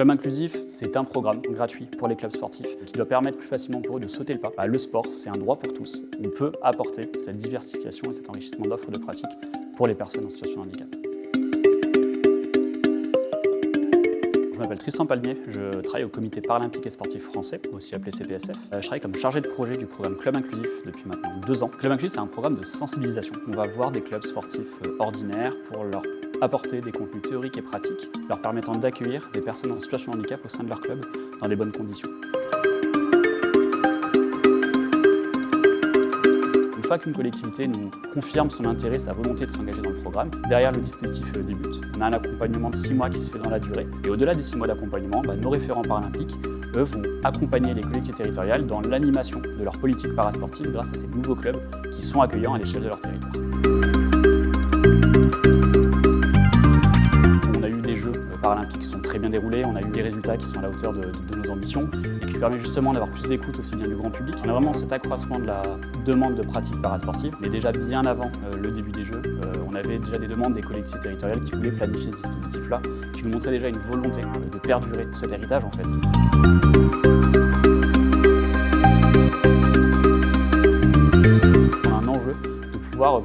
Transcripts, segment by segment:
Club inclusif, c'est un programme gratuit pour les clubs sportifs qui doit permettre plus facilement pour eux de sauter le pas. Le sport, c'est un droit pour tous. On peut apporter cette diversification et cet enrichissement d'offres de pratique pour les personnes en situation de handicap. Je m'appelle Tristan Palmier, je travaille au comité paralympique et sportif français, aussi appelé CPSF. Je travaille comme chargé de projet du programme Club inclusif depuis maintenant 2 ans. Club inclusif, c'est un programme de sensibilisation. On va voir des clubs sportifs ordinaires pour leur apporter des contenus théoriques et pratiques, leur permettant d'accueillir des personnes en situation de handicap au sein de leur club dans des bonnes conditions. Une fois qu'une collectivité nous confirme son intérêt, sa volonté de s'engager dans le programme, derrière le dispositif débute. On a un accompagnement de 6 mois qui se fait dans la durée. Et au-delà des 6 mois d'accompagnement, nos référents paralympiques, eux, vont accompagner les collectivités territoriales dans l'animation de leur politique parasportive grâce à ces nouveaux clubs qui sont accueillants à l'échelle de leur territoire. Les Jeux paralympiques qui sont très bien déroulés, on a eu des résultats qui sont à la hauteur de nos ambitions et qui permet justement d'avoir plus d'écoute aussi bien du grand public. On a vraiment cet accroissement de la demande de pratiques parasportives, mais déjà bien avant le début des Jeux, on avait déjà des demandes des collectivités territoriales qui voulaient planifier ce dispositif-là, qui nous montraient déjà une volonté de perdurer cet héritage en fait.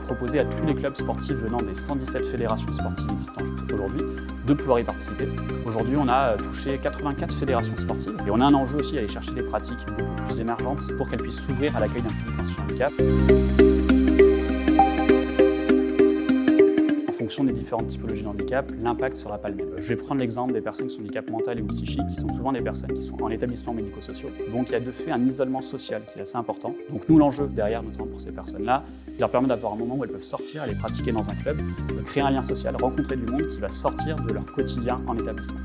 Proposer à tous les clubs sportifs venant des 117 fédérations sportives existantes aujourd'hui de pouvoir y participer. Aujourd'hui, on a touché 84 fédérations sportives et on a un enjeu aussi à aller chercher des pratiques beaucoup plus émergentes pour qu'elles puissent s'ouvrir à l'accueil d'un public en situation de handicap. En fonction des différentes typologies de handicap, l'impact sera pas le même. Je vais prendre l'exemple des personnes qui sont handicap mental et ou psychique, qui sont souvent des personnes qui sont en établissement médico-sociaux. Donc il y a de fait un isolement social qui est assez important. Donc nous, l'enjeu derrière, notamment pour ces personnes-là, c'est de leur permettre d'avoir un moment où elles peuvent sortir, aller pratiquer dans un club, créer un lien social, rencontrer du monde qui va sortir de leur quotidien en établissement.